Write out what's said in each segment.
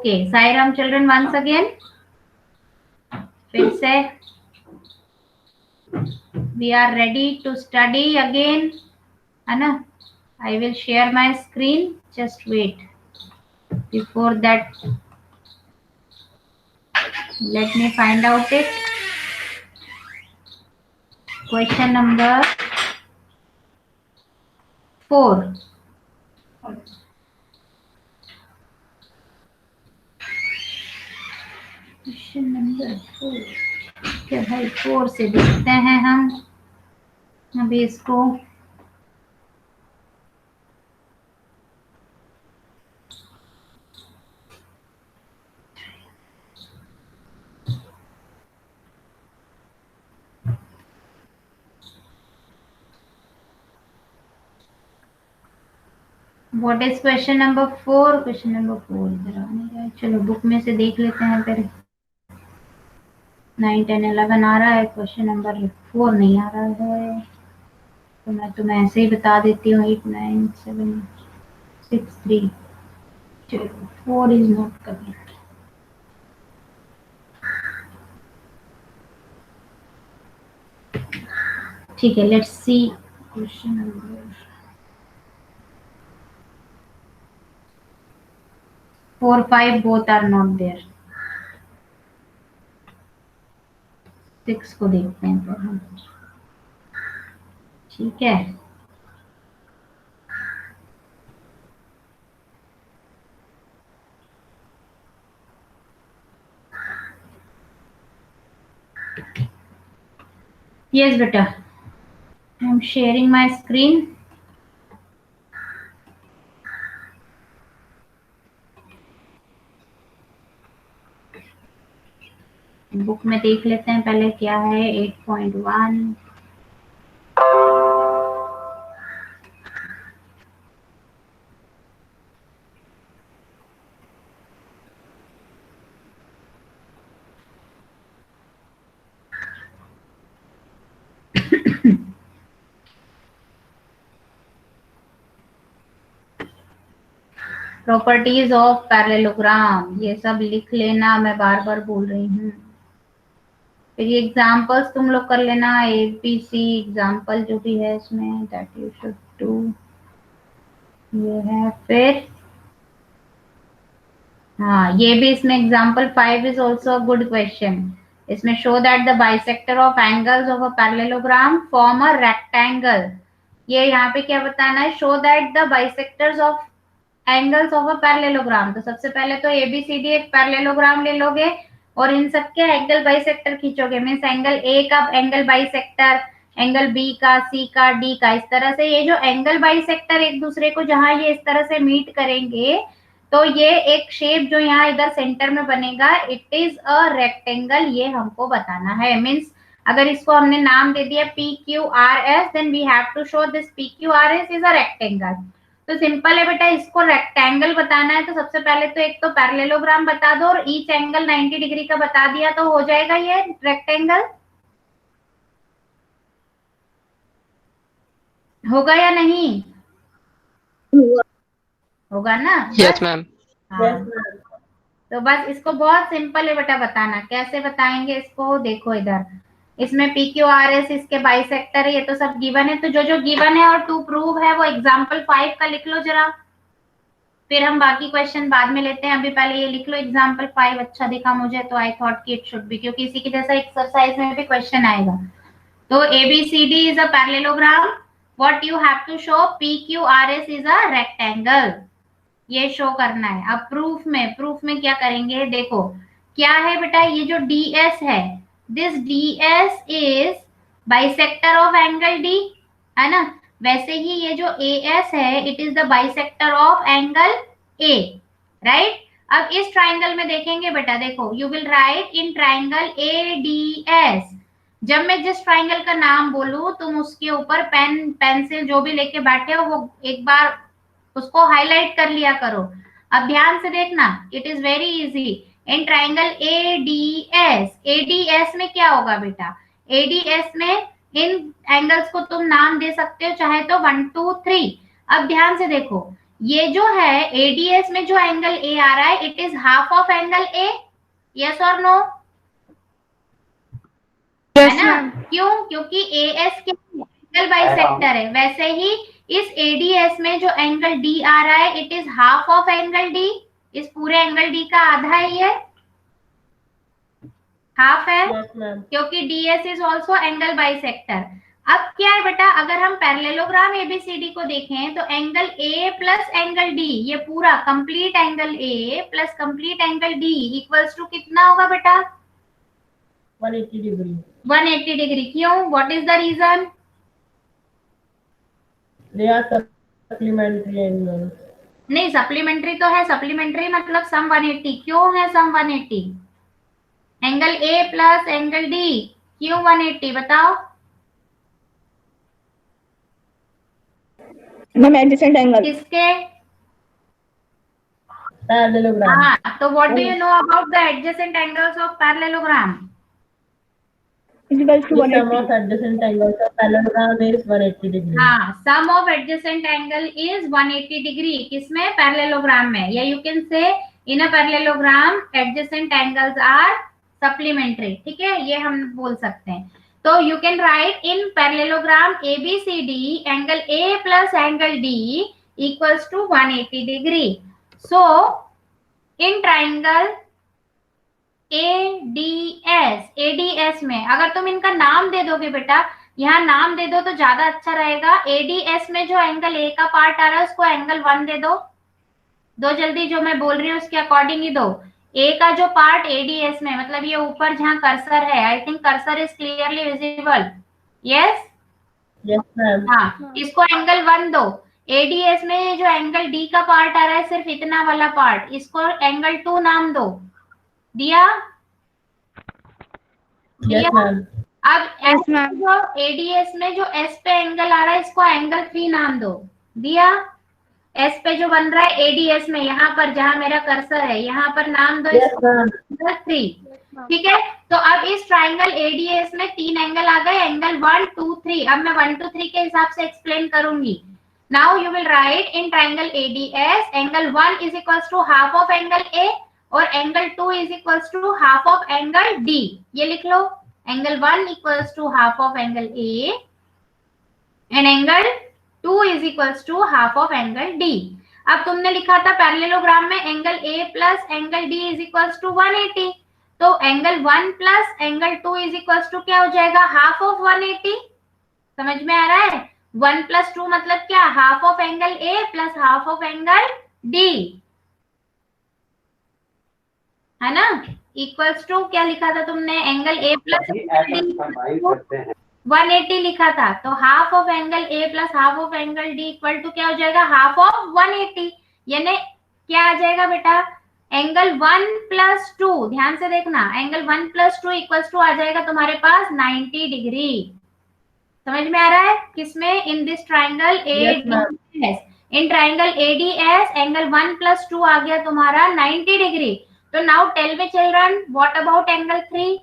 Okay, Sairam children once again, फिर से we are ready to study again, है ना? I will share my screen, just wait. Before that, let me find out it. Question number 4. Question number 4. क्या भाई 4 से देखते हैं हम अभी इसको. What is question number 4? Question number 4 इधर आने का. चलो बुक में से देख लेते हैं पहले. 9, 10, 11 आ रहा है, क्वेश्चन नंबर 4 नहीं आ रहा है, तो मैं तुम्हें ऐसे ही बता देती हूँ. 8, 9, 7, 6, 3. चलो 4 इज नॉट कमिंग. ठीक है, let's see question number 4, 5 both are not there. 6 को देखते हैं फिर हम. ठीक है, यस बेटा, I am sharing my screen. Book में देख लेते हैं पहले क्या है. 8.1. प्रॉपर्टीज ऑफ पैरेललोग्राम, ये सब लिख लेना, मैं बार बार बोल रही हूँ. फिर ये एग्जांपल्स तुम लोग कर लेना, ABC एग्जांपल जो भी है इसमें, दैट यू शुड डू. ये है फिर, हाँ ये भी इसमें example 5 is also a good question. इसमें show that the bisector of angles of a parallelogram form a rectangle. ये यहाँ पे क्या बताना है, show that the bisectors of angles of a parallelogram. तो सबसे पहले तो ABCD एक पैरेललोग्राम ले लोगे और इन सबके एंगल बाइसेक्टर खींचोगे. मींस एंगल A का एंगल बाइसेक्टर, एंगल B का, C का, D का, इस तरह से ये जो एंगल बाइसेक्टर एक दूसरे को जहां ये इस तरह से मीट करेंगे, तो ये एक शेप जो यहाँ इधर सेंटर में बनेगा, इट इज अ रेक्टेंगल, ये हमको बताना है. मींस अगर इसको हमने नाम दे दिया PQRS, then we have to show this PQRS is a rectangle. तो सिंपल है बेटा, इसको रेक्टेंगल बताना है तो सबसे पहले तो एक तो पैरेललोग्राम बता दो और ईच एंगल 90 डिग्री का बता दिया तो हो जाएगा ये रेक्टेंगल. होगा या नहीं? होगा ना? Yes ma'am. हाँ, तो बस इसको बहुत सिंपल है बेटा बताना. कैसे बताएंगे इसको, देखो इधर इसमें PQRS इसके बाइसेक्टर है, ये तो सब गिवन है. तो जो जो गिवन है और टू प्रूव है वो एग्जांपल 5 का लिख लो जरा, फिर हम बाकी क्वेश्चन बाद में लेते हैं. अभी पहले ये लिख लो एग्जांपल 5. अच्छा दिखा मुझे तो आई थॉट कि इट शुड बी, क्योंकि इसी के जैसा एक्सरसाइज में भी क्वेश्चन आएगा. तो ABCD is a parallelogram. What you have to show, PQRS is a rectangle, ये शो करना है. अब प्रूफ में क्या करेंगे, देखो क्या है बेटा, ये जो DS है, this DS is bisector of angle D, है ना? वैसे ही ये जो AS है, it is the bisector of angle A, right? अब इस ट्राइंगल में देखेंगे बेटा, देखो you will write in triangle ADS. जब मैं जिस ट्राइंगल का नाम बोलूं तुम उसके ऊपर पेन पेंसिल जो भी लेके बैठे हो वो एक बार उसको हाईलाइट कर लिया करो. अब ध्यान से देखना, it is very easy. In triangle ADS में क्या होगा बेटा, ADS में इन एंगल्स को तुम नाम दे सकते हो चाहे तो 1, 2, 3. अब ध्यान से देखो, ये जो है एडीएस में जो एंगल ए आ रहा है, it is half of angle A, yes और नो? है ना? क्यों? क्योंकि एएस के एंगल बाइसेक्टर है, वैसे ही इस एडीएस में जो एंगल डी आ रहा है, it is half of angle D. इस पूरे एंगल डी का आधा है, ये हाफ है। Yes, ma'am. क्योंकि DS is also angle bisector. अब क्या है बेटा, अगर हम पैरेललोग्राम एबीसीडी को देखें तो angle A plus angle D, ये पूरा complete angle A plus complete angle D equals to कितना होगा बेटा? 180 degree. 180 डिग्री। क्यों? What is the reason? They are supplementary angles. नहीं, सप्लीमेंट्री तो है, सप्लीमेंट्री मतलब सम 180। क्यों है sum 180? Angle A plus angle D, क्यों 180 बताओ? Ma'am adjacent angle. किसके? Parallelogram. हाँ, तो what do you know about the adjacent angles of parallelogram? Equals to The sum 180। of adjacent angles of parallelogram is 180 degree. हाँ, sum of adjacent angle is 180 degree. किसमें? Parallelogram में। या you can say in a parallelogram adjacent angles are supplementary. ठीक है, ये हम बोल सकते हैं। तो you can write in parallelogram ABCD angle A plus angle D equals to 180 degree. So in triangle ADS, ADS में अगर तुम इनका नाम दे दोगे बेटा, यहाँ नाम दे दो तो ज्यादा अच्छा रहेगा। एडीएस में जो एंगल ए का पार्ट आ रहा है उसको एंगल 1 दे दो। दो जल्दी, जो मैं बोल रही हूँ उसके अकॉर्डिंग ही दो। ए का जो पार्ट एडीएस में, मतलब ये ऊपर जहाँ कर्सर है, I think cursor is clearly visible. Yes? Yes, ma'am. हाँ, इसको एंगल 1 दो। एडीएस में जो एंगल डी का पार्ट आ रहा है, सिर्फ इतना वाला पार्ट, इसको एंगल 2 नाम दो। दिया? Yes, ma'am. अब एस जो एडीएस में जो एस पे एंगल आ रहा है, इसको एंगल 3 नाम दो। दिया? एस पे जो बन रहा है एडीएस में, यहाँ पर जहां मेरा कर्सर है, यहाँ पर नाम दो Yes, इसको ma'am. एंगल 3। ठीक है, तो अब इस ट्राइंगल एडीएस में 3 एंगल आ गए, एंगल 1 2 3। अब मैं 1 2 3 के हिसाब से एक्सप्लेन करूंगी। Now you will write in triangle ADS angle 1 is equals to half of angle A और angle 2 is equals to half of angle D. ये लिख लो, angle 1 equals to half of angle A and angle 2 is equals to half of angle D. अब तुमने लिखा था parallelogram में angle A plus angle D is equals to 180, तो angle 1 plus angle 2 is equals to क्या हो जाएगा? Half of 180। समझ में आ रहा है? 1 प्लस 2 मतलब क्या? Half of angle A plus half of angle D, है ना? इक्वल्स टू क्या लिखा था तुमने? एंगल ए प्लस 180 लिखा था, तो half of angle A plus half of angle D equal to क्या हो जाएगा? Half of 180। यानी क्या आ जाएगा बेटा? एंगल 1 प्लस 2, ध्यान से देखना, एंगल 1 प्लस 2 इक्वल्स टू आ जाएगा तुम्हारे पास 90 डिग्री। समझ में आ रहा है? किसमें? In this triangle ADS. In triangle ADS angle 1 plus 2 आ गया तुम्हारा 90 डिग्री। तो now tell me children, what about angle 3?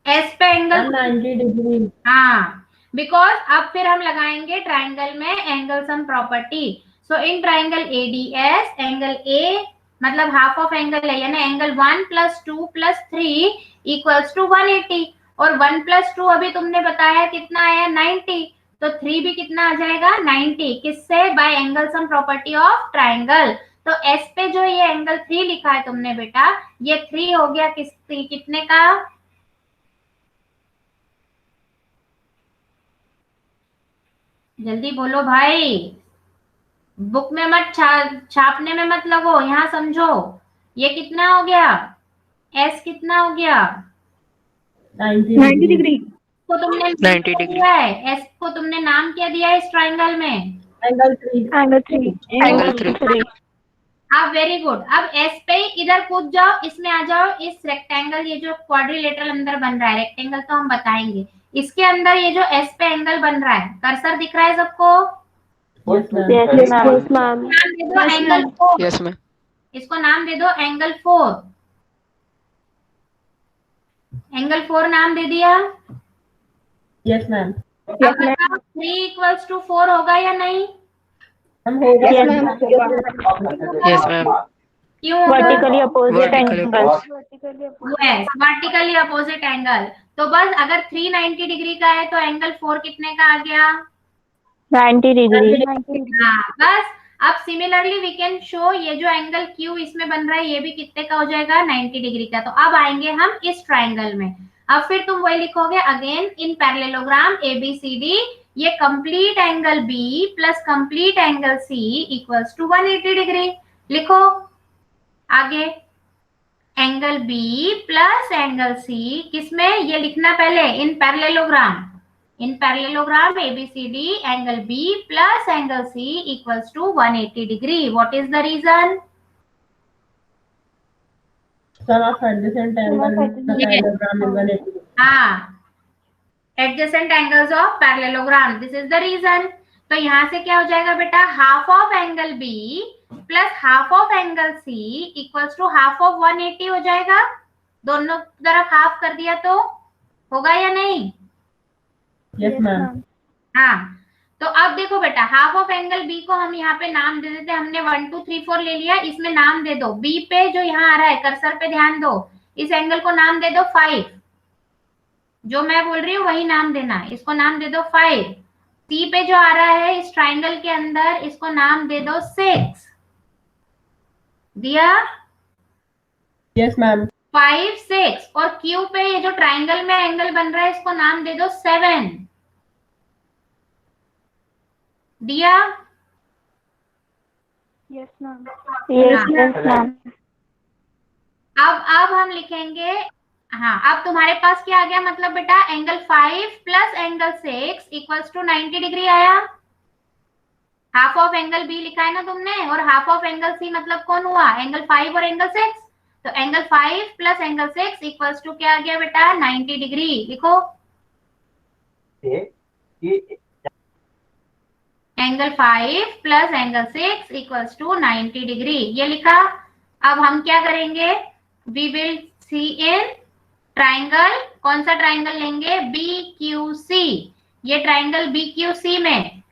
S पे एंगल 190 degree. हाँ, बिकॉज अब फिर हम लगाएंगे ट्राइंगल में angle sum property. So in triangle ADS angle A मतलब हाफ ऑफ एंगल है, यानी angle 1 plus 2 plus 3 equals to 180। और 1 प्लस 2 अभी तुमने बताया कितना आया? 90। तो 3 भी कितना आ जाएगा? 90। किससे? Bye angle sum property of triangle. तो एस पे जो ये एंगल 3 लिखा है तुमने बेटा, ये 3 हो गया कितने का? जल्दी बोलो भाई, बुक में मत छापने में मत लगो, यहाँ समझो। ये कितना हो गया? एस कितना हो गया? 90 डिग्री। को तुमने 90 डिग्री है, एस को तुमने नाम क्या दिया है इस ट्राइंगल में? एंगल 3। एंगल 3। आप वेरी गुड। अब एस पे इधर कूद जाओ, इसमें आ जाओ, इस रेक्टेंगल, ये जो क्वाड्रिलेटरल अंदर बन रहा है, रेक्टेंगल तो हम बताएंगे, इसके अंदर ये जो एस पे एंगल बन रहा है, कर्सर दिख रहा है सबको? Yes ma'am. नाम दे दो एंगल 4। Yes ma'am. इसको नाम दे दो एंगल 4। एंगल 4 नाम दे दिया? Yes ma'am. अब बताओ 3 इक्वल्स टू 4 होगा या नहीं? हम होगा Yes, ma'am. Yes, ma'am. क्यों होगा? Vertically opposite Vertically angles. Yes, vertically opposite angle. तो बस अगर 390 डिग्री का है तो एंगल 4 कितने का आ गया? 90 degree. हाँ, बस अब सिमिलरली वी कैन शो ये जो एंगल क्यू इसमें बन रहा है ये भी कितने का हो जाएगा? 90 डिग्री का। तो अब आएंगे हम इस ट्राइंगल में। अब फिर तुम वही लिखोगे अगेन इन पैरेललोग्राम ABCD, ये complete angle B plus complete angle C equals to 180 degree. लिखो आगे angle B plus angle C किसमें? ये लिखना पहले in parallelogram. In parallelogram ABCD, angle B plus angle C equals to 180 degree. What is the reason? sum of adjacent angle in the parallelogram is 180. हाँ, adjacent angles of parallelogram. This is the reason. तो यहाँ से क्या हो जाएगा बेटा? Half of angle B plus half of angle C equals to half of 180 हो जाएगा। दोनों तरफ हाफ कर दिया तो होगा या नहीं? Yes, ma'am. हाँ, तो अब देखो बेटा हाफ ऑफ एंगल बी को हम यहाँ पे नाम दे देते हैं। हमने 1 2 3 4 ले लिया, इसमें नाम दे दो। बी पे जो यहाँ आ रहा है कर्सर पे ध्यान दो, इस एंगल को नाम दे दो 5। जो मैं बोल रही हूँ वही नाम देना, इसको नाम दे दो 5। सी पे जो आ रहा है इस ट्राइंगल के अंदर, इसको नाम दे दो 6। दिया? Yes, ma'am. 5 6। और क्यू पे ये जो ट्राइंगल में एंगल बन रहा है इसको नाम दे दो 7। दिया? Yes, ma'am. अब हम लिखेंगे, हाँ अब तुम्हारे पास क्या आ गया? मतलब बेटा angle 5 plus angle 6 equals to 90 degree आया। हाफ ऑफ एंगल बी लिखा है ना तुमने, और हाफ ऑफ एंगल सी मतलब कौन हुआ? एंगल 5 और एंगल 6। तो angle 5 plus angle 6 equals to क्या आ गया बेटा? 90 डिग्री। लिखो angle 5 plus angle 6 equals to 90 degree, ये लिखा। अब हम क्या करेंगे? We will see in triangle, कौन सा ट्राइंगल लेंगे? BQC। ये ट्राइंगल BQC में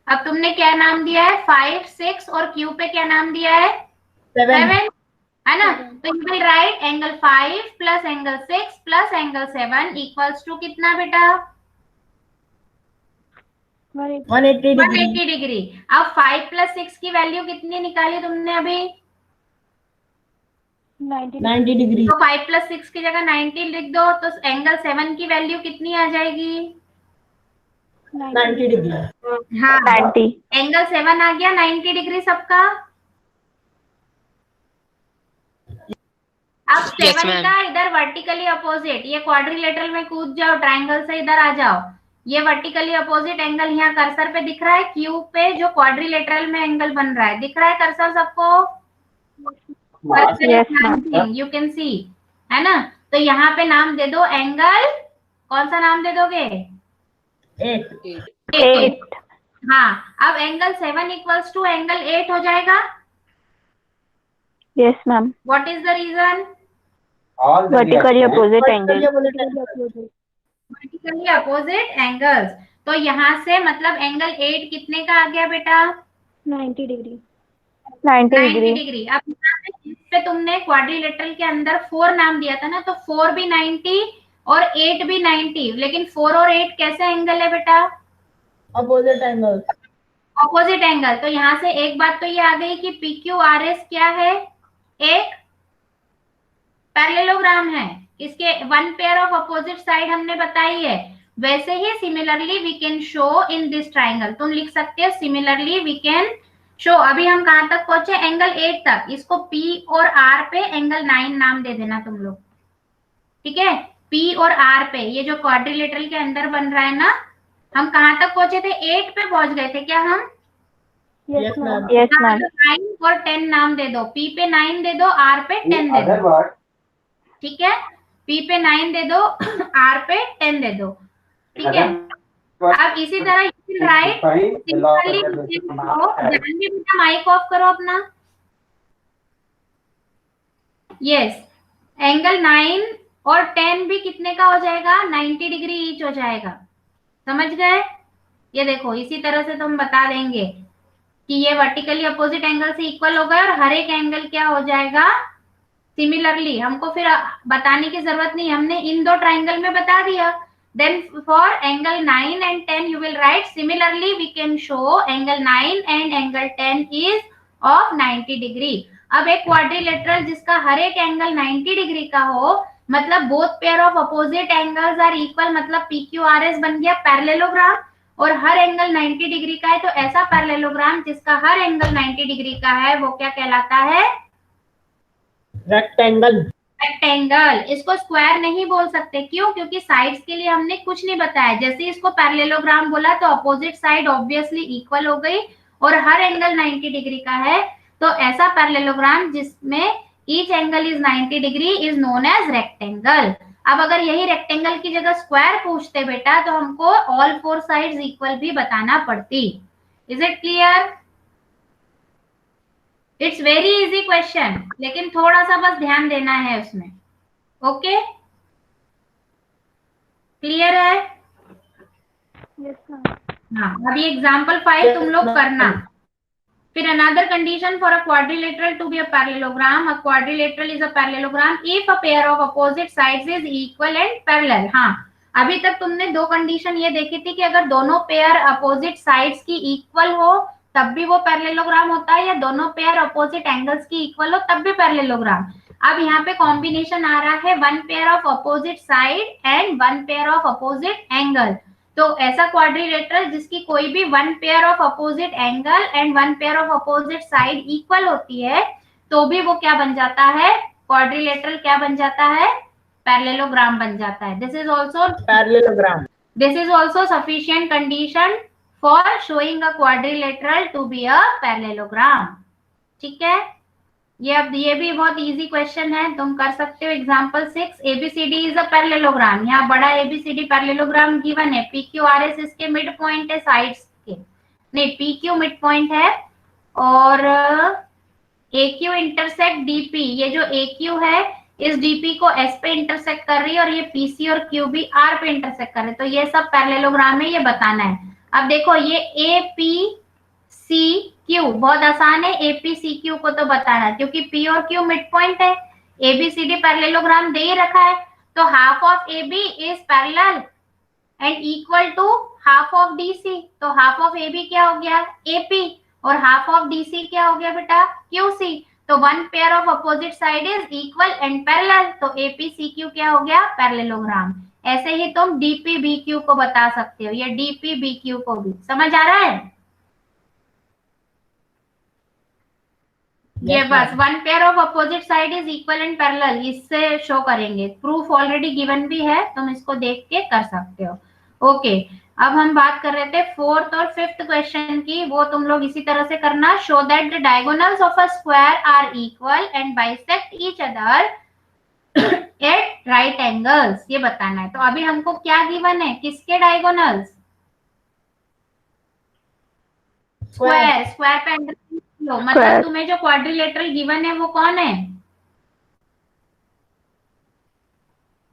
अब तुमने क्या नाम दिया है? 5 6 और क्यू पे क्या नाम दिया है? 7 है ना? तो you will write angle 5 plus angle 6 plus angle 7 equals to कितना बेटा? 180 डिग्री। अब 5 प्लस 6 की वैल्यू कितनी निकाली तुमने अभी? 90 डिग्री। तो 5 प्लस 6 की जगह 90 लिख दो, तो एंगल 7 की वैल्यू कितनी आ जाएगी? 90 डिग्री। हाँ 90. एंगल 7 आ गया 90 डिग्री सबका। अब 7 ma'am. का इधर वर्टिकली अपोजिट, ये क्वाड्रिलेटरल में कूद जाओ, ट्राइंगल से इधर आ जाओ। ये वर्टिकली अपोजिट एंगल यहाँ कर्सर पे दिख रहा है, क्यू पे जो क्वाड्रिलेटरल में एंगल बन रहा है, दिख रहा है कर्सर सबको? Yes, ma'am. You can see, है ना? तो यहाँ पे नाम दे दो एंगल, कौन सा नाम दे दोगे? 8। हाँ, अब एंगल 7 इक्वल्स टू एंगल 8 हो जाएगा। Yes, ma'am. What is the reason? Vertically opposite angle. Vertically opposite angles. तो यहाँ से मतलब एंगल 8 कितने का आ गया बेटा? 90 degree. अब यहाँ पे तुमने क्वाड्रिलेटरल के अंदर 4 नाम दिया था ना, तो 4 भी 90 और 8 भी 90। लेकिन 4 और 8 कैसे एंगल है बेटा? Opposite angle. Opposite angle. तो यहाँ से एक बात तो ये आ गई कि PQRS क्या है? एक पैरेललोग्राम है, इसके one pair of opposite side हमने बताई है। वैसे ही similarly we can show in this triangle, तुम लिख सकते हो सिमिलरली वी कैन शो। अभी हम कहां तक पहुंचे? एंगल 8 तक। इसको P और R पे एंगल 9 नाम दे देना तुम लोग, ठीक है? P और R पे ये जो क्वाड्रिलेटरल के अंदर बन रहा है ना, हम कहां तक पहुंचे थे? 8 पे पहुंच गए थे क्या हम? Yes, ma'am. Yes, ma'am. 9 और 10 नाम दे दो। P पे 9 दे दो, R पे 10 दे दो, ठीक है? P पे 9 दे दो, R पे 10 दे दो, ठीक है? अब इसी तरह राइट सिंपली ध्यान भी बेटा, माइक ऑफ करो अपना। यस, एंगल 9 और 10 भी कितने का हो जाएगा? 90 डिग्री ईच हो जाएगा। समझ गए? ये देखो इसी तरह से तुम बता देंगे कि ये वर्टिकली अपोजिट एंगल से इक्वल होगा और हर एक एंगल क्या हो जाएगा सिमिलरली। हमको फिर बताने की जरूरत नहीं, हमने इन दो ट्राइंगल में बता दिया। Then for angle 9 and 10 you will write similarly we can show angle 9 and angle 10 is of 90 degree. अब एक क्वाड्रिलेटरल जिसका हर एक एंगल 90 डिग्री का हो, मतलब both pair of opposite angles are equal, मतलब PQRS बन गया पैरेललोग्राम, और हर एंगल 90 डिग्री का है, तो ऐसा पैरेललोग्राम जिसका हर एंगल 90 डिग्री का है वो क्या कहलाता है? रेक्टेंगल। रेक्टेंगल। इसको स्क्वायर नहीं बोल सकते, क्यों? क्योंकि साइड्स के लिए हमने कुछ नहीं बताया। जैसे ही इसको पैरेललोग्राम बोला तो अपोजिट साइड ऑब्वियसली इक्वल हो गई और हर एंगल 90 डिग्री का है, तो ऐसा पैरेललोग्राम जिसमें each angle is 90 degree is known as rectangle. अब अगर यही रेक्टेंगल की जगह स्क्वायर पूछते बेटा तो हमको ऑल फोर साइड्स इक्वल भी बताना पड़ती। Is it clear? It's very easy question, लेकिन थोड़ा सा बस ध्यान देना है उसमें। ओके, क्लियर है? Yes, ma'am. हाँ, अभी एग्जाम्पल 5 तुम लोग करना। फिर another condition for a quadrilateral to be a parallelogram, a quadrilateral is a parallelogram if a pair of opposite sides is equal and parallel। हाँ, अभी तक तुमने दो कंडीशन ये देखी थी कि अगर दोनों पेयर अपोजिट साइड्स की इक्वल हो तब भी वो पैरेललोग्राम होता है, या दोनों पेयर अपोजिट एंगल्स की इक्वल हो तब भी पैरेललोग्राम। अब यहाँ पे कॉम्बिनेशन आ रहा है one pair of opposite side and one pair of opposite angle. तो ऐसा क्वाड्रिलेटरल जिसकी कोई भी one pair of opposite angle and one pair of opposite side equal होती है तो भी वो क्या बन जाता है? क्वाड्रिलेटरल क्या बन जाता है? पैरेललोग्राम बन जाता है। This is also parallelogram. This is also sufficient condition for showing a quadrilateral to be a parallelogram. ठीक है, ये भी बहुत इजी क्वेश्चन है, तुम कर सकते हो। Example 6, ABCD is a parallelogram. यहाँ बड़ा ABCD पैरेललोग्राम गिवन है, PQRS इसके मिड पॉइंट है साइड्स के, नहीं PQ मिड पॉइंट है, और AQ इंटरसेक्ट DP, ये जो AQ है इस DP को S पे इंटरसेक्ट कर रही है और ये PC और QB R पे इंटरसेक्ट कर रहे हैं, तो ये सब पैरेललोग्राम है, ये बताना है। अब देखो ये APCQ बहुत आसान है, APCQ को तो बताना क्योंकि P और Q मिड पॉइंट है। ABCD पैरेललोग्राम दे ही रखा है, तो half of AB is parallel and equal to half of DC, तो हाफ ऑफ AB क्या हो गया? AP, और हाफ ऑफ DC क्या हो गया बेटा? QC। तो one pair of opposite side is equal and parallel, तो APCQ क्या हो गया? पैरेललोग्राम। ऐसे ही तुम DPBQ को बता सकते हो, या DPBQ को भी। समझ आ रहा है? ये बस one pair of opposite side is equal and parallel, इससे शो करेंगे। प्रूफ ऑलरेडी गिवन भी है, तुम इसको देख के कर सकते हो। ओके, अब हम बात कर रहे थे फोर्थ और फिफ्थ क्वेश्चन की, वो तुम लोग इसी तरह से करना। Show that the diagonals of a square are equal and bisect each other at right angles, ये बताना है। तो अभी हमको क्या गिवन है? किसके डायगोनल्स? स्क्वायर। स्क्वायर पे अंडरस्टैंड लो, मतलब तुम्हें जो क्वाड्रिलेटरल गिवन है वो कौन है?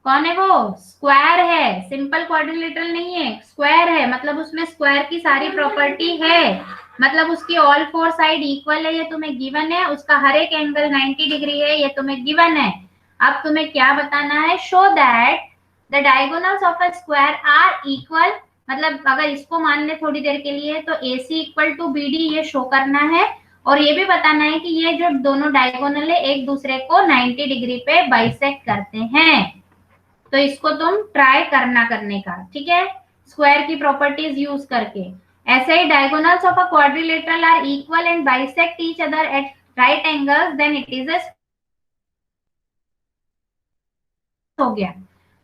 कौन है वो? स्क्वायर है, सिंपल क्वाड्रिलेटरल नहीं है, स्क्वायर है, मतलब उसमें स्क्वायर की सारी प्रॉपर्टी है, मतलब उसकी ऑल फोर साइड इक्वल है, ये तुम्हें गिवन है। उसका हर एक एंगल 90 डिग्री है, ये तुम्हें गिवन है। अब तुम्हें क्या बताना है? Show that the diagonals of a square are equal, मतलब अगर इसको मान ले थोड़ी देर के लिए तो AC इक्वल टू BD ये शो करना है, और ये भी बताना है कि ये जो दोनों डायगोनल है एक दूसरे को 90 डिग्री पे बाइसेक्ट करते हैं। तो इसको तुम ट्राई करना करने का, ठीक है, स्क्वायर की प्रॉपर्टीज यूज करके। ऐसे ही diagonals of a quadrilateral are equal and bisect each other at right angles, then it is a हो गया।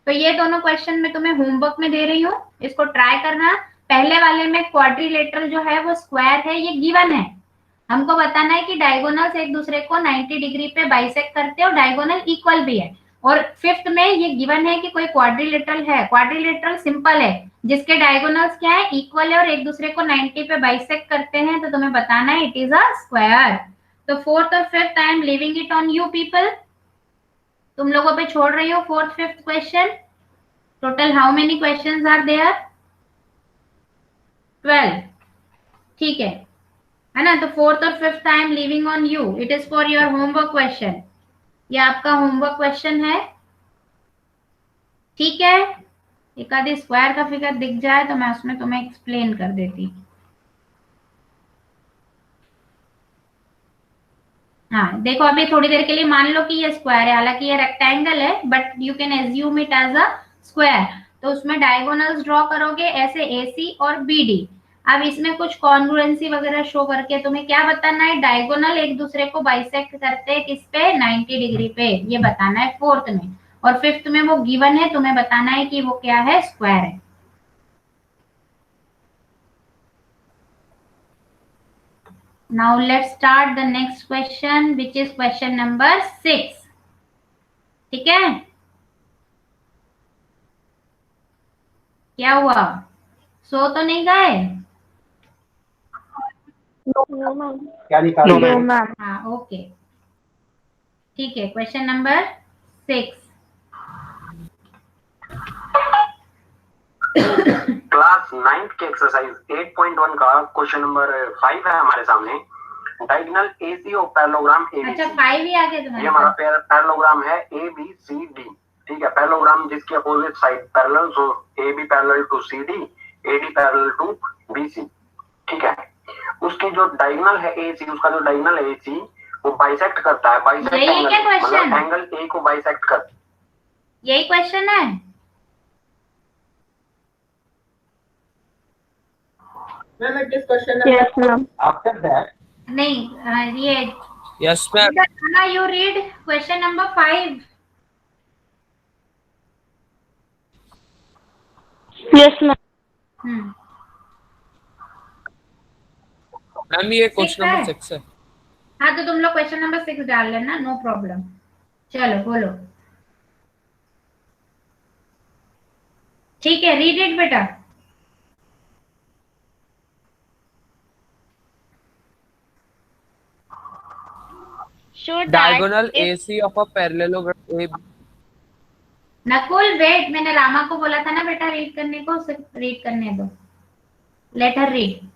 तो ये दोनों क्वेश्चन मैं तुम्हें होमवर्क में दे रही हूँ, इसको ट्राई करना। पहले वाले में क्वाड्रिलेटरल जो है वो स्क्वायर है, ये गिवन है, हमको बताना है कि डायगोनल्स एक दूसरे को 90 डिग्री पे बाइसेक्ट करते हैं और डायगोनल इक्वल भी है। और फिफ्थ में ये गिवन है कि कोई क्वाड्रिलेटरल है, क्वाड्रिलेटरल सिंपल है जिसके डायगोनल्स क्या है? इक्वल है और एक दूसरे को 90 पे बाइसेक्ट करते हैं, तो तुम्हें बताना है इट इज अ स्क्वायर। तो फोर्थ और fifth I am leaving it on you people, तुम लोगों पे छोड़ रही हो fourth fifth question. Total how many questions are there? 12, ठीक है ना। तो 4th और 5th I am leaving on you, it is for your homework question, ये आपका होमवर्क क्वेश्चन है, ठीक है। एक आधी स्क्वायर का फिगर दिख जाए तो मैं उसमें तुम्हें एक्सप्लेन कर देती। हाँ देखो, अभी थोड़ी देर के लिए मान लो कि ये स्क्वायर है, हालांकि ये रेक्टेंगल है, but you can assume it as a square. तो उसमें डायगोनल्स ड्रॉ करोगे ऐसे AC और BD। अब इसमें कुछ कॉन्ग्रुएंसी वगैरह शो करके तुम्हें क्या बताना है, डायगोनल एक दूसरे को बाइसेक्ट करते हैं किस पे, 90 डिग्री पे, ये बताना है 4th में। और 5th में वो गिवन है, तुम्हें बताना है कि वो क्या है, स्क्वायर है। Now let's start the next question, which is question number 6, ठीक है। क्या हुआ, सो तो नहीं गए? No, ma'am. क्या निकाल No, रहे ma'am. हो? ma'am. हाँ ओके, ठीक है। क्वेश्चन नंबर 6, क्लास 9th के एक्सरसाइज 8.1 का क्वेश्चन नंबर 5 है हमारे सामने। डायगोनल AC और पैरेललोग्राम ABC। अच्छा 5 ही आगे तुम्हारे ये हमारा पास। पैरेललोग्राम है ABCD, ठीक है। पैरेललोग्राम जिसकी opposite side parallel, so AB parallel to CD, AD parallel to BC, ठीक है। उसकी जो डायगोनल है AC, उसका जो डायगोनल है AC वो बाइसेक्ट करता है, बाइसेक्ट यही है एंगल, क्या question? मतलब एंगल A को बाइसेक्ट करता है। यही क्वेश्चन है। Ma'am, it is question Yes, number. ma'am. After that, नहीं ये Yes, ma'am. You read question number 5। Yes, ma'am. Ma'am ये क्वेश्चन है? नंबर 6 है। हाँ तो तुम लोग क्वेश्चन नंबर 6 डाल लेना, नो प्रॉब्लम। चलो बोलो, ठीक है, रीड इट बेटा। Sure that Diagonal if AC of a parallelogram AB. Nakul wait, मैंने रामा को बोला था ना बेटा रीड करने को, सिर्फ रीड करने दो, लेट हर रीड।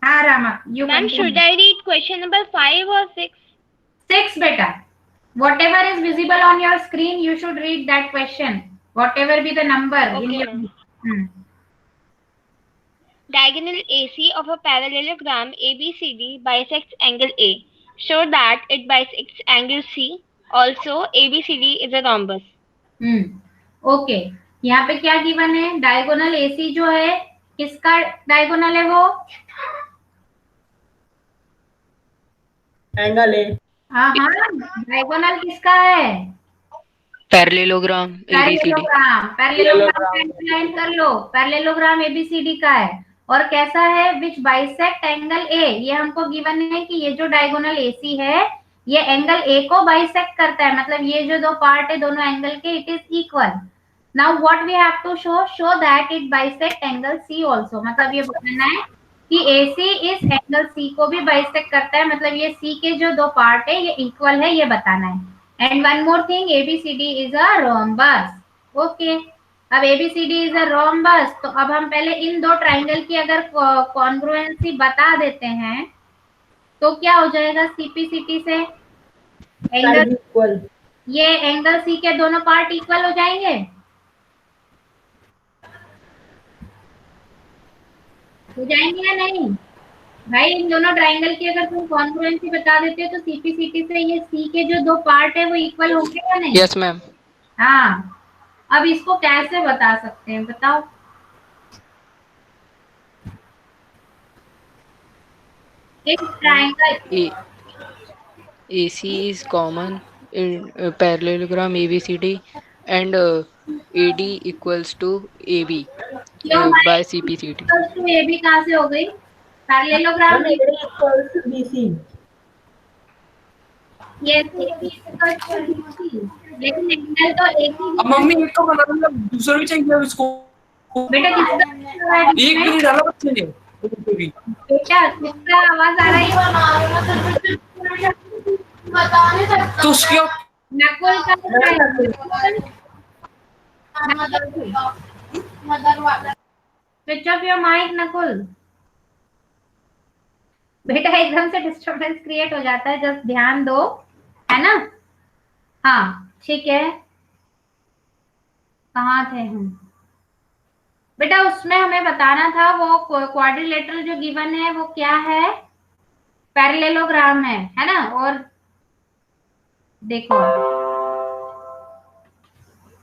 हाँ Rama, you ma'am, should I read question number 5 or 6? 6 बेटा, whatever is visible on your screen you should read that question, whatever be the number in Okay, your ma'am. Diagonal AC of a parallelogram ABCD bisects angle A. Show that it bisects angle C. Also, ABCD is a rhombus. Okay, यहाँ पे क्या given है, diagonal AC जो है किसका diagonal है वो, angle A. हाँ डायगोनल किसका है, पैरेललोग्राम ABCD। पैरेललोग्राम लाइन कर लो, पैरेललोग्राम ABCD का है। और कैसा है, विच बाइसेक्ट एंगल A, ये हमको गिवन है कि ये जो डायगोनल AC है ये एंगल A को बाइसेक्ट करता है, मतलब ये जो दो पार्ट है दोनों एंगल के, it is equal. Now what we have to show that it bisect angle C also, मतलब ये बताना है कि AC इस एंगल C को भी बाइसेक्ट करता है, मतलब ये C के जो दो पार्ट है ये इक्वल है, ये बताना है। And one more thing, ABCD is a rhombus. Okay, अब ABCD इज अ रोम्बस, तो अब हम पहले इन दो ट्राइंगल की अगर कॉन्ग्रुएंसी बता देते हैं तो क्या हो जाएगा, CPCT से एंगल, Side equal. ये एंगल C के दोनों पार्ट इक्वल हो जाएंगे, हो जाएंगे या नहीं भाई। इन दोनों ट्राइंगल की अगर तुम कॉन्ग्रुएंसी बता देते हो तो CPCT से ये C के जो दो पार्ट है वो इक्वल होंगे या नहीं। Yes ma'am. हाँ, अब इसको कैसे बता सकते हैं बताओ, एक triangle AC is common in parallelogram ABCD and AD equals to AB by CPCT। तो ये भी कहाँ से हो गई, parallelogram Ma'am, A equals to BC. ये लेकिन एंगल तो एक ही अब मम्मी एक को बना दो, दूसरा भी चाहिए इसको। बेटा किसका एक भी नहीं डाला बच्चे ने भी। बेटा किसका आवाज आ रही है, तो उसके नकुल का switch off your mic Nakul. बेटा एकदम से डिस्टरबेंस क्रिएट हो जाता है, जस्ट ध्यान दो, है ना। हाँ ठीक है, कहाँ थे हम बेटा? उसमें हमें बताना था वो क्वाड्रिलेटरल जो गिवन है वो क्या है, पैरेललोग्राम है ना। और देखो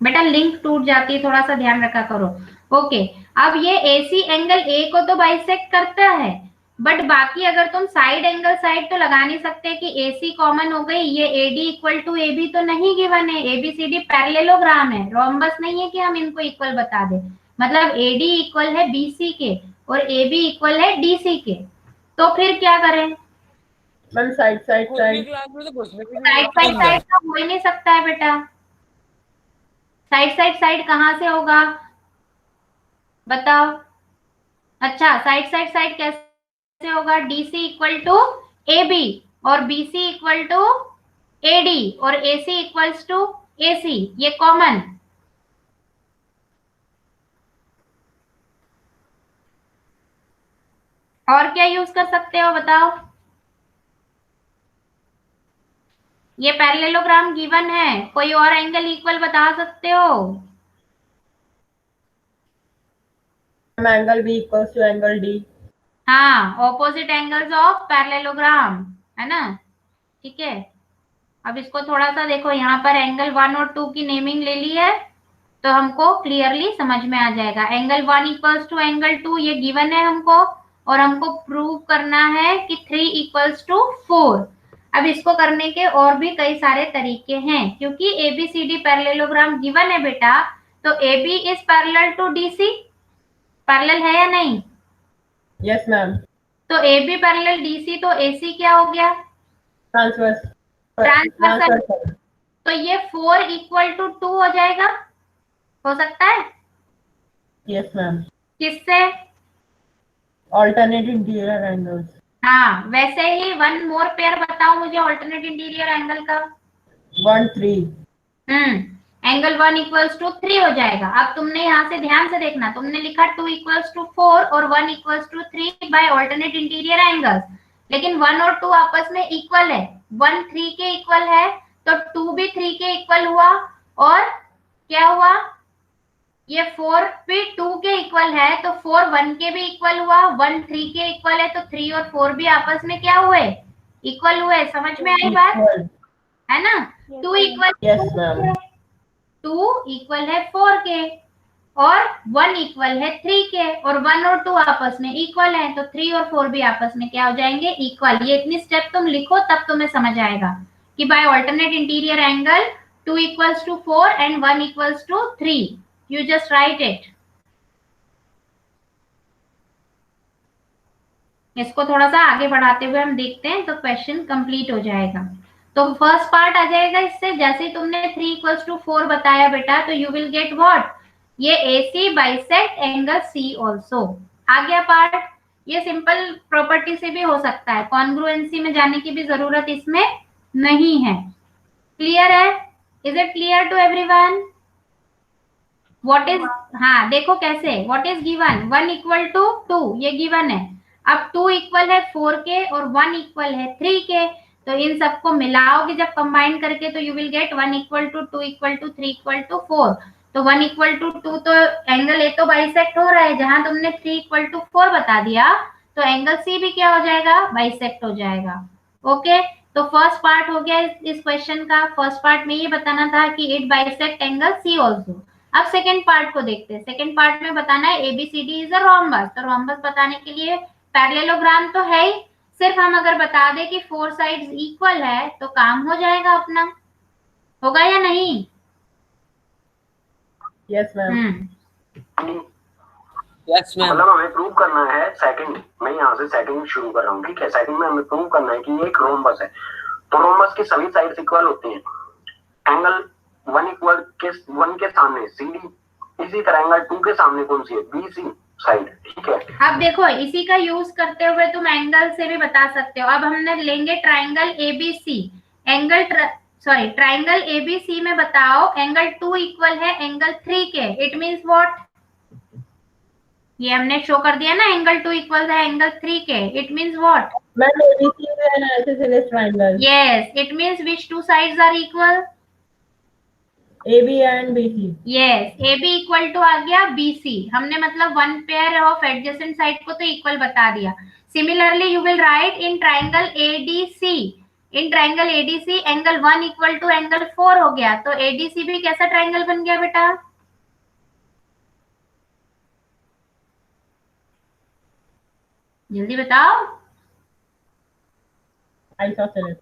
बेटा लिंक टूट जाती है, थोड़ा सा ध्यान रखा करो। ओके, अब ये AC एंगल A को तो बाइसेक्ट करता है, बट बाकी अगर तुम साइड एंगल साइड तो लगा नहीं सकते कि AC कॉमन हो गई, ये AD इक्वल टू AB तो नहीं गिवन है, ABCD पैरेललोग्राम है, रोम्बस नहीं है कि हम इनको इक्वल बता दें। मतलब AD इक्वल है BC के और AB इक्वल है DC के, तो फिर क्या करें? मैम साइड साइड खुद भी साइड क्लास में तो घुसने की साइड साइड साइड तो हो ही नहीं सकता है बेटा। साइड साइड साइड कहाँ से होगा बताओ? अच्छा, साइड साइड साइड कैसे होगा? DC इक्वल टू AB और BC इक्वल टू AD और AC इक्वल्स टू AC, ये कॉमन। और क्या यूज कर सकते हो बताओ? ये पैरेललोग्राम गिवन है, कोई और एंगल इक्वल बता सकते हो? Angle B equals to angle D। हाँ, ऑपोजिट एंगल्स ऑफ पैरेललोग्राम, है ना। ठीक है, अब इसको थोड़ा सा देखो, यहाँ पर एंगल 1 और 2 की नेमिंग ले ली है तो हमको क्लियरली समझ में आ जाएगा। एंगल 1 इक्वल्स टू एंगल 2 ये गिवन है हमको, और हमको प्रूव करना है कि 3 इक्वल्स टू 4। अब इसको करने के और भी कई सारे तरीके हैं, क्योंकि ABCD पैरेललोग्राम गिवन है बेटा, तो AB is parallel to DC, parallel है या नहीं? Yes ma'am. तो AB पैरेलल DC, तो AC क्या हो गया? ट्रांसवर्स। ट्रांसवर्सल। तो ये 4 इक्वल टू 2 हो जाएगा, हो सकता है? Yes ma'am. किससे? Alternate interior angles. हाँ, वैसे ही वन मोर पेयर बताओ मुझे ऑल्टरनेट इंटीरियर एंगल का। 1 3। एंगल 1 इक्वल्स टू 3 हो जाएगा। अब तुमने यहाँ से ध्यान से देखना, तुमने लिखा 2 इक्वल्स टू 4 और 1 equals to 3 by alternate interior angles, लेकिन 1 और 2 आपस में इक्वल है, 1 3 के इक्वल है तो 2 भी 3 के इक्वल हुआ, और क्या हुआ? ये 4 भी 2 के इक्वल है तो 4 1 के भी इक्वल हुआ, 1 3 के इक्वल है तो 3 और 4 भी आपस में क्या हुए? इक्वल हुए। समझ में आई बात, है ना। 2 इक्वल, यस मैम। 2 इक्वल है 4 के और 1 इक्वल है 3 के, और 1 और 2 आपस में इक्वल है तो 3 और 4 भी आपस में क्या हो जाएंगे? इक्वल। ये इतनी स्टेप तुम लिखो तब तुम्हें समझ आएगा कि by alternate interior angle 2 equals to 4 and 1 equals to 3। You just write it. इसको थोड़ा सा आगे बढ़ाते हुए हम देखते हैं तो क्वेश्चन कंप्लीट हो जाएगा। तो फर्स्ट पार्ट आ जाएगा इससे, जैसे तुमने 3 इक्वल्स टू 4 बताया बेटा, तो यू विल गेट व्हाट? ये AC bisect angle C also. आ गया पार्ट। ये सिंपल प्रॉपर्टी से भी हो सकता है, कॉन्ग्रुएंसी में जाने की भी जरूरत इसमें नहीं है। क्लियर है? Is it clear to everyone? What is, हाँ देखो कैसे, what is given? 1 equal to 2 ये गिवन है। अब 2 इक्वल है 4 के और 1 इक्वल है 3 के, तो इन सबको मिलाओगे जब कंबाइन करके तो you will get 1 equal to 2 equal to 3 equal to 4। तो 1 इक्वल टू 2 तो एंगल A तो बाइसेक्ट हो रहा है, जहां तुमने 3 इक्वल टू 4 बता दिया तो एंगल C भी क्या हो जाएगा? बाइसेक्ट हो जाएगा। ओके, तो फर्स्ट पार्ट हो गया इस क्वेश्चन का। फर्स्ट पार्ट में ये बताना था कि it bisect angle C also. अब सेकेंड पार्ट को देखते हैं। सेकेंड पार्ट में बताना है ABCD इज अ रोम्बस। तो रोम्बस बताने के लिए पैरेललोग्राम तो है ही, सिर्फ हम अगर बता दें कि 4 साइड्स इक्वल है तो काम हो जाएगा अपना। होगा या नहीं? Yes ma'am. Yes ma'am. मतलब हमें प्रूव करना है सेकंड, मैं यहाँ से सेकंड शुरू कर रहा हूँ, ठीक है। सेकंड में हमें प्रूव करना है कि ये एक रोम्बस है, तो रोम्बस की सभी साइड्स इक्वल होती हैं। एंगल 1 इक्वल के 1 के सामने CD, इसी तरह एंगल 2 के सामने कौन सी है? BC साइड, ठीक है। अब देखो इसी का यूज करते हुए तुम एंगल से भी बता सकते हो। अब हमने लेंगे triangle ABC, angle triangle ABC में बताओ एंगल 2 इक्वल है एंगल 3 के। It means what? ये हमने शो कर दिया ना, एंगल 2 इक्वल है एंगल 3 के। It means what? Ma'am, ABC is an isosceles triangle. Yes, it means which two sides are equal? AB and BC. Yes, AB equal to आ गया BC. हमने मतलब one pair of adjacent side को तो equal बता दिया. Similarly you will write in triangle ADC. In triangle ADC angle 1 equal to angle 4 हो गया. तो ADC भी कैसा ट्राइंगल बन गया बेटा? जल्दी बताओ. Isosceles.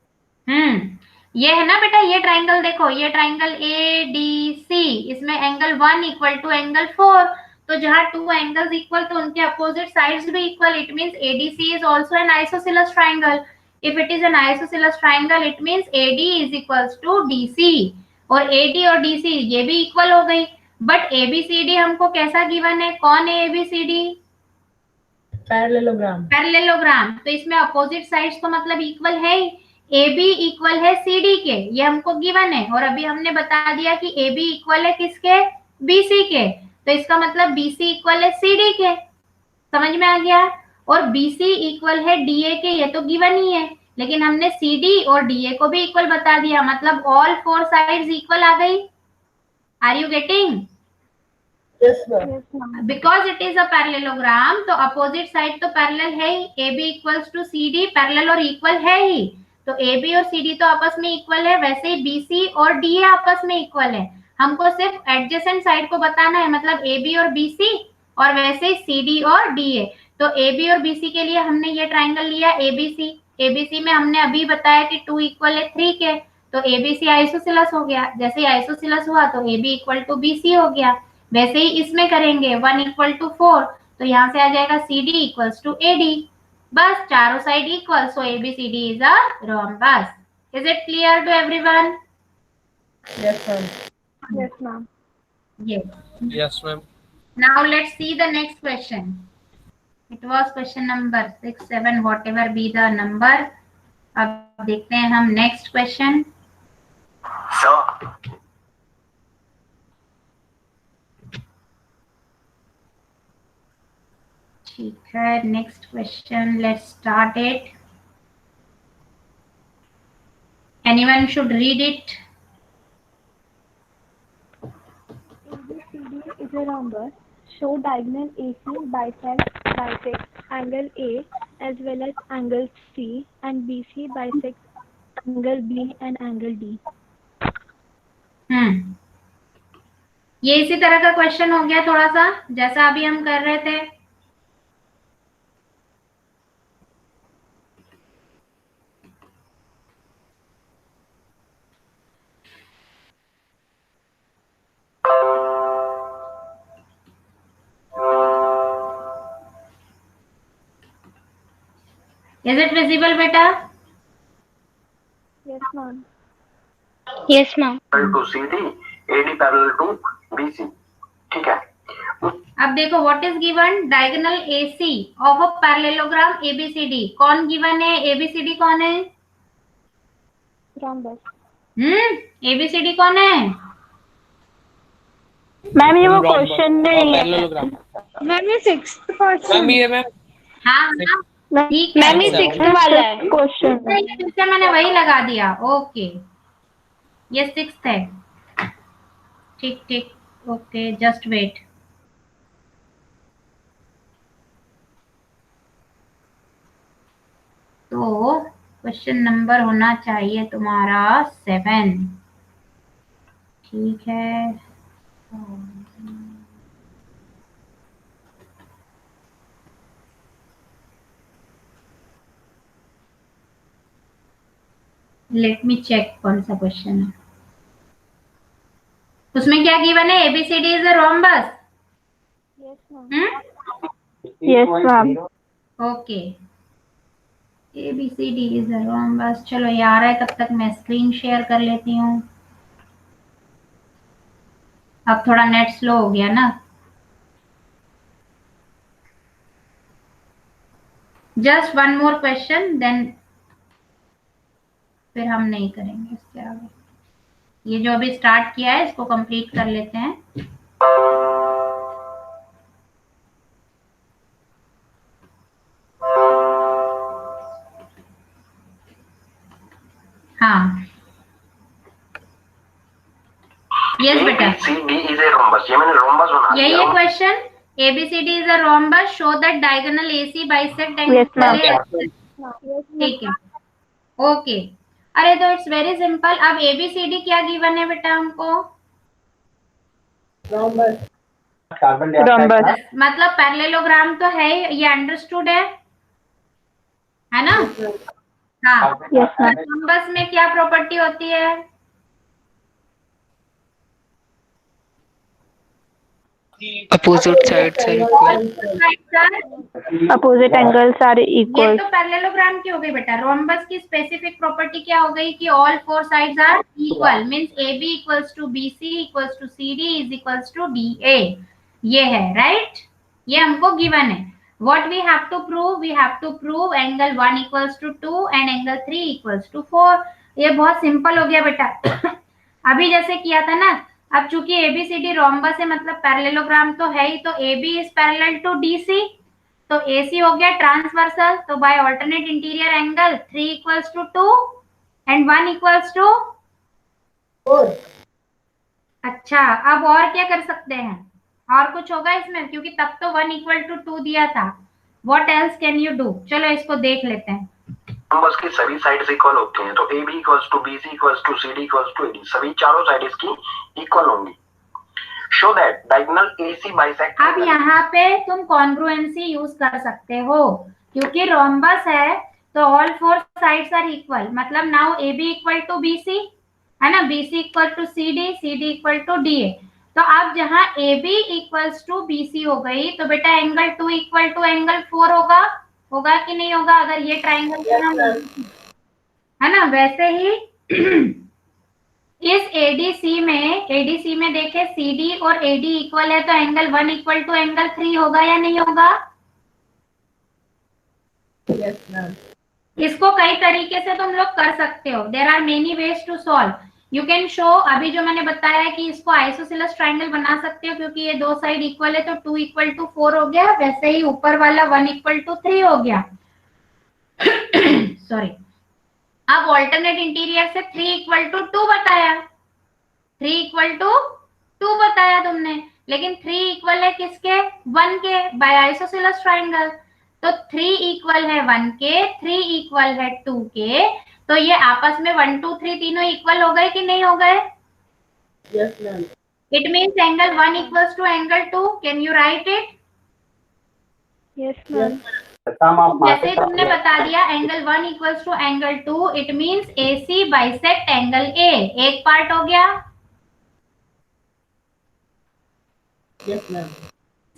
ये है ना बेटा, ये ट्राइंगल देखो, ये ट्राइंगल ADC, इसमें एंगल 1 इक्वल टू एंगल 4. तो जहां टू एंगल्स इक्वल तो उनके अपोजिट साइड्स भी equal. It means ADC is also an isosceles triangle. If it is an isosceles triangle it means AD is equals to DC. और AD और DC ये भी equal हो गई. बट ABCD हमको कैसा गिवन है? कौन है ABCD? Parallelogram. पैरेललोग्राम. तो इसमें अपोजिट साइड्स तो मतलब इक्वल है ही. AB इक्वल है CD के, ये हमको गिवन है. और अभी हमने बता दिया कि AB इक्वल है किसके? BC के. तो इसका मतलब BC इक्वल है CD के. समझ में आ गया? और BC इक्वल है DA के, ये तो गिवन ही है. लेकिन हमने CD और DA को भी इक्वल बता दिया. मतलब ऑल फोर साइड्स इक्वल आ गई. Are you getting? Yes, ma'am. Because it is a parallelogram तो अपोजिट साइड तो पैरेलल है ही. AB equals to CD parallel और इक्वल है ही. तो AB और CD तो आपस में इक्वल है. वैसे ही BC और DA आपस में इक्वल है. हमको सिर्फ एडजेसेंट साइड को बताना है, मतलब AB और BC, और वैसे ही CD और DA. तो AB और BC के लिए हमने ये ट्राइंगल लिया ABC. ABC में हमने अभी बताया कि 2 इक्वल है 3 के. तो ABC आइसोसेलेस हो गया. जैसे ही आइसोसेलेस हुआ तो AB इक्वल टू BC हो गया. वैसे ही इसमें करेंगे 1 इक्वल टू 4. तो यहाँ से आ जाएगा CD इक्वल्स टू AD. बस चारों side equal. So ABCD is a rhombus. Is it clear to everyone? Yes, ma'am. Yes, ma'am. Yes. Yes, ma'am. Now let's see the next question. It was question number 6, 7, whatever be the number. अब देखते हैं हम next question. ठीक है, next question, let's start it. Anyone should read it. ABCD is a rhombus. Show diagonal AC bisects angle A as well as angle C, and BC bisects angle B and angle D. ये इसी तरह का question हो गया थोड़ा सा, जैसा अभी हम कर रहे थे. Is it visible बेटा? Yes, ma'am. Yes, ma'am. to CD, AD parallel to BC. ठीक है. अब देखो what is given. Diagonal AC of a parallelogram ABCD. कौन गिवन है? ABCD कौन है? Rhombus. ABCD कौन है? मैम ये वो Rhombus. क्वेश्चन नहीं है. Parallelogram. मैम ये 6th क्वेश्चन. मैम ये मैम हाँ ठीक है. मैम ये 6th वाला है क्वेश्चन. फिर से मैंने वही लगा दिया. ओके, ये 6th है. ठीक ठीक. Okay, just wait. तो क्वेश्चन नंबर होना चाहिए तुम्हारा 7. ठीक है. लेट मी चेक कौन सा क्वेश्चन है. उसमें क्या गिवन है? ABCD is a rhombus. Yes, ma'am. Yes, ma'am. Okay, ABCD is a rhombus. चलो ये आ रहा है, तब तक मैं स्क्रीन शेयर कर लेती हूँ. अब थोड़ा नेट स्लो हो गया ना. Just one more question, then फिर हम नहीं करेंगे इसके आगे. ये जो अभी स्टार्ट किया है इसको कंप्लीट कर लेते हैं. हाँ यस बेटा, ABCD is a rhombus, ये मैंने rhombus बना यही दिया। है question. ABCD is a rhombus, show that diagonal AC bisect Yes, ma'am. angle A। ठीक है, ओके। अरे तो इट्स वेरी सिंपल। अब ABCD क्या गिवन है बेटा हमको? rhombus, Rhombus. मतलब पैरेललोग्राम तो है, ये अंडरस्टूड है ना? हाँ, Yes, ma'am. रॉम्बस में क्या प्रॉपर्टी होती है? Opposite sides are equal. Opposite angles are ये equal. तो पैरेललोग्राम की हो गई बेटा। रोम्बस की स्पेसिफिक प्रॉपर्टी क्या हो गई कि all four sides are equal, means AB equals to BC equals to CD is equals to DA। ये है राइट, ये हमको गिवन है। What we have to prove? We have to prove angle 1 equals to 2 and angle 3 equals to 4। ये बहुत simple हो गया बेटा। अभी जैसे किया था ना। अब चूंकि ABCD रोम्बस है मतलब पैरेललोग्राम तो है ही, तो AB is parallel to DC, तो AC हो गया ट्रांसवर्सल, तो by alternate interior angle 3 equals to 2 and 1 equals to 4। अच्छा, अब और क्या कर सकते हैं? और कुछ होगा इसमें? क्योंकि तब तो 1 इक्वल टू 2 दिया था। What else can you do? चलो इसको देख लेते हैं। रोम्बस की सभी साइड्स इक्वल होती हैं, तो AB equals to BC equals to CD equals to AD, सभी चारों साइड इसकी इक्वल होंगी। Show that diagonal AC bisect. अब यहाँ पे तुम कॉन्ग्रुएंसी यूज कर सकते हो, क्योंकि रोम्बस है तो all four sides are equal, मतलब now AB equal to BC है ना, BC equal to CD, CD equal to DA। तो अब जहाँ AB इक्वल्स टू BC हो गई, तो बेटा एंगल 2 इक्वल टू एंगल 4 होगा कि नहीं होगा? अगर ये ट्राइंगल है ना, वैसे ही इस ADC में देखे CD और AD इक्वल है, तो एंगल 1 इक्वल टू एंगल 3 होगा या नहीं होगा? Yes, ma'am. इसको कई तरीके से तुम लोग कर सकते हो। There are many ways to solve. You can show, अभी जो मैंने बताया है कि इसको आइसोसेलेस ट्राइंगल बना सकते हो, क्योंकि ये दो साइड इक्वल है, तो 2 इक्वल टू 4 हो गया। वैसे ही ऊपर वाला 1 इक्वल टू 3 हो गया। सॉरी। अब ऑल्टरनेट इंटीरियर से 3 इक्वल टू 2 बताया, 3 इक्वल टू 2 बताया तुमने, लेकिन 3 इक्वल है किसके? 1 के, बाय आइसोसेलेस ट्राइंगल। तो 3 इक्वल है 1 के, 3 इक्वल है 2 के, तो ये आपस में 1 2 3 तीनों इक्वल हो गए कि नहीं हो गए? Yes, ma'am. It means angle 1 equals to angle 2। Can you write it? Yes, ma'am. जैसे तुमने बता दिया angle 1 equals to angle 2, it means AC bisect angle A। एक पार्ट हो गया। Yes, ma'am.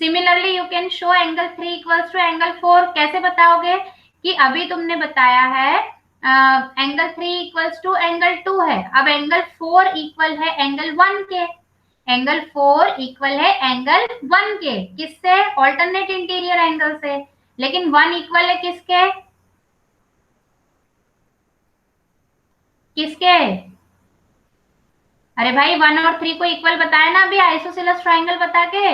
Similarly you can show angle 3 equals to angle 4। कैसे बताओगे? कि अभी तुमने बताया है एंगल 3 इक्वल्स टू एंगल 2 है, अब एंगल 4 इक्वल है एंगल 1 के, एंगल 4 इक्वल है एंगल 1 के, किससे? ऑल्टरनेट इंटीरियर एंगल से। लेकिन 1 इक्वल है किसके? किसके? अरे भाई 1 और 3 को इक्वल बताया ना अभी आइसोसेलेस ट्राइंगल बता के।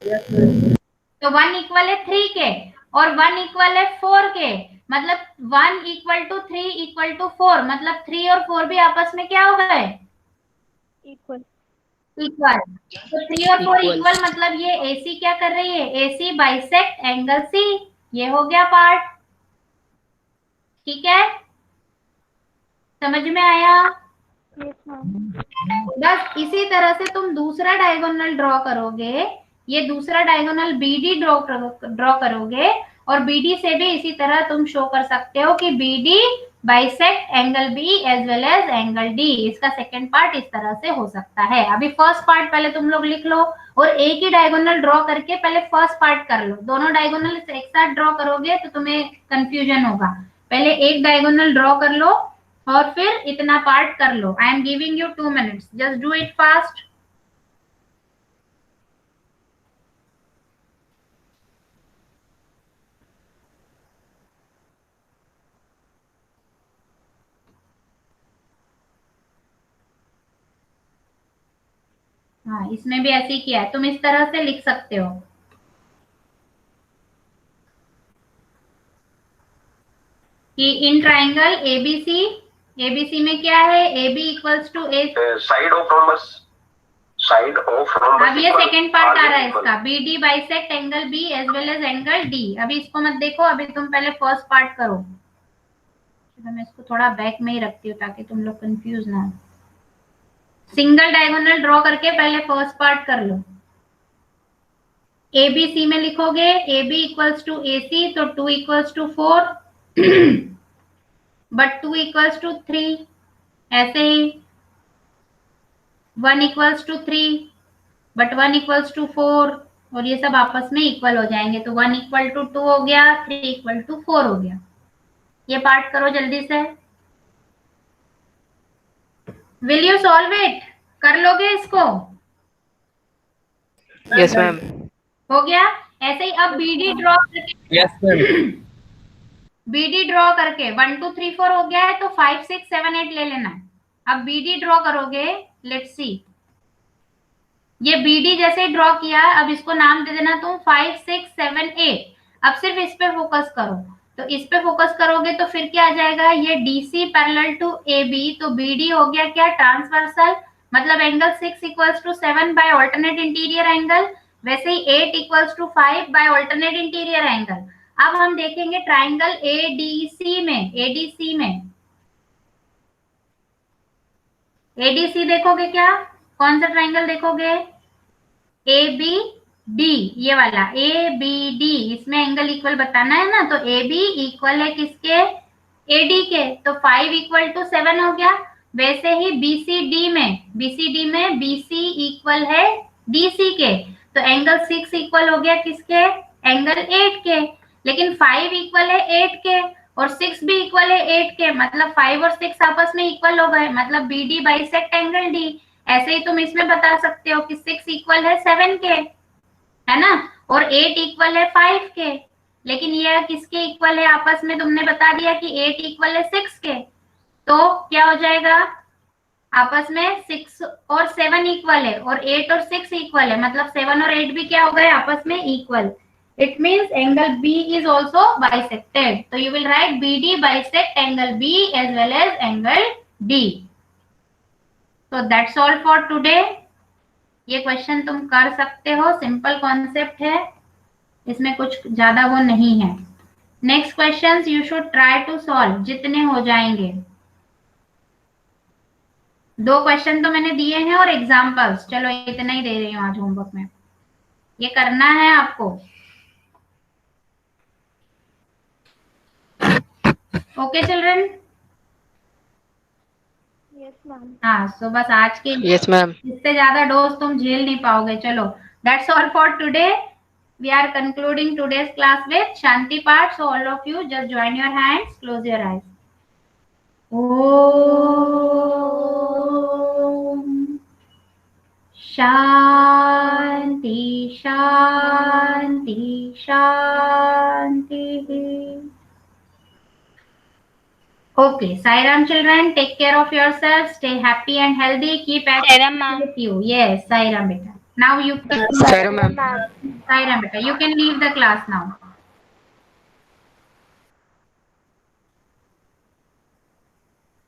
Yes, ma'am. तो 1 इक्वल है 3 के और 1 इक्वल है 4 के, मतलब 1 इक्वल टू 3 इक्वल टू 4, मतलब 3 और 4 भी आपस में क्या हो गए? Equal. इक्वल। तो 3 और 4 Equals. इक्वल, मतलब ये AC क्या कर रही है? AC bisect angle C। ये हो गया पार्ट। ठीक है, समझ में आया? Yes, ma'am. बस इसी तरह से तुम दूसरा डायगोनल ड्रॉ करोगे, ये दूसरा डायगोनल BD ड्रॉ करोगे, और BD से भी इसी तरह तुम शो कर सकते हो कि BD bisect angle B as well as angle D। इसका सेकंड पार्ट इस तरह से हो सकता है। अभी फर्स्ट पार्ट पहले तुम लोग लिख लो, और एक ही डायगोनल ड्रॉ करके पहले फर्स्ट पार्ट कर लो। दोनों डायगोनल एक साथ ड्रॉ करोगे तो तुम्हें कंफ्यूजन होगा। पहले एक डायगोनल ड्रॉ कर लो और फिर इतना पार्ट कर लो। I am giving you 2 minutes, just do it fast. हाँ, इसमें भी ऐसे ही किया है, तुम इस तरह से लिख सकते हो कि इन ट्राइंगल ABC एबीसी में क्या है, AB equals to a, side of rhombus, side of rhombus. अब ये सेकंड पार्ट आ रहा है इसका, BD bisect angle B as well as angle D। अभी इसको मत देखो, अभी तुम पहले फर्स्ट पार्ट करो। तो मैं इसको थोड़ा बैक में ही रखती हूँ ताकि तुम लोग कंफ्यूज ना हो। सिंगल डायगोनल ड्रॉ करके पहले फर्स्ट पार्ट कर लो। ABC में लिखोगे AB इक्वल्स टू AC, तो 2 इक्वल्स टू 4 बट 2 इक्वल्स टू 3, ऐसे ही 1 equals to 3 but 1 equals to 4, और ये सब आपस में इक्वल हो जाएंगे। तो 1 इक्वल टू 2 हो गया, 3 इक्वल टू 4 हो गया। ये पार्ट करो जल्दी से। Will you solve it? कर लोगे इसको? Yes ma'am. हो गया। ऐसे ही अब BD ड्रॉ करके, यस मैम। BD ड्रॉ करके 1 2 3 4 हो गया है, तो 5 6 7 8 ले लेना। अब BD ड्रॉ करोगे, लेट्स सी, ये BD जैसे ड्रॉ किया, अब इसको नाम दे देना तुम 5 6 7 8। अब सिर्फ इस पे फोकस करो, तो इस पे फोकस करोगे तो फिर क्या आ जाएगा, ये DC पैरेलल टू AB, तो BD हो गया क्या, ट्रांसवर्सल, मतलब angle 6 equals to 7 by alternate interior angle, वैसे ही 8 equals to 5 by alternate interior angle. अब हम देखेंगे ट्राइंगल ADC में, ADC देखोगे क्या, कौन सा ट्राइंगल देखोगे, ABD, ये वाला ABD, इसमें एंगल इक्वल बताना है ना, तो AB इक्वल है किसके, AD के, तो 5 इक्वल टू 7 हो गया। वैसे ही BCD में BC इक्वल है DC के, तो एंगल 6 इक्वल हो गया किसके, एंगल 8 के। लेकिन 5 इक्वल है 8 के और 6 भी इक्वल है 8 के, मतलब 5 और 6 आपस में इक्वल हो गए, मतलब BD बाइसेक्ट एंगल D। ऐसे ही तुम इसमें बता सकते हो कि 6 इक्वल है 7 के, है ना, और 8 इक्वल है 5 के। लेकिन यह किसके इक्वल है, आपस में तुमने बता दिया कि 8 इक्वल है 6 के, तो क्या हो जाएगा, आपस में 6 और 7 इक्वल है और 8 और 6 इक्वल है, मतलब 7 और 8 भी क्या हो गए, आपस में equal. It means angle B is also bisected. So you will write BD bisect angle B as well as angle D. So that's all for today. ये क्वेश्चन तुम कर सकते हो, सिंपल कॉन्सेप्ट है, इसमें कुछ ज्यादा वो नहीं है। Next questions you should try to solve, जितने हो जाएंगे। 2 क्वेश्चन तो मैंने दिए हैं और एग्जाम्पल्स, चलो इतना ही दे रही हूँ आज होमवर्क में, ये करना है आपको। Okay children? Yes, ma'am. हाँ, सो बस आज के यस मैम। इससे ज्यादा डोज तुम झेल नहीं पाओगे। चलो, that's all for today. We are concluding today's class with Shanti Path, so all of you just join your hands, close your eyes. ओम शांति शांति शांति। Okay, Sai Ram children, take care of yourselves, stay happy and healthy, keep active with you. Yes, Sai Ram beta. Now you can, Sai Ram ma'am. Sai Ram beta, you can leave the class now.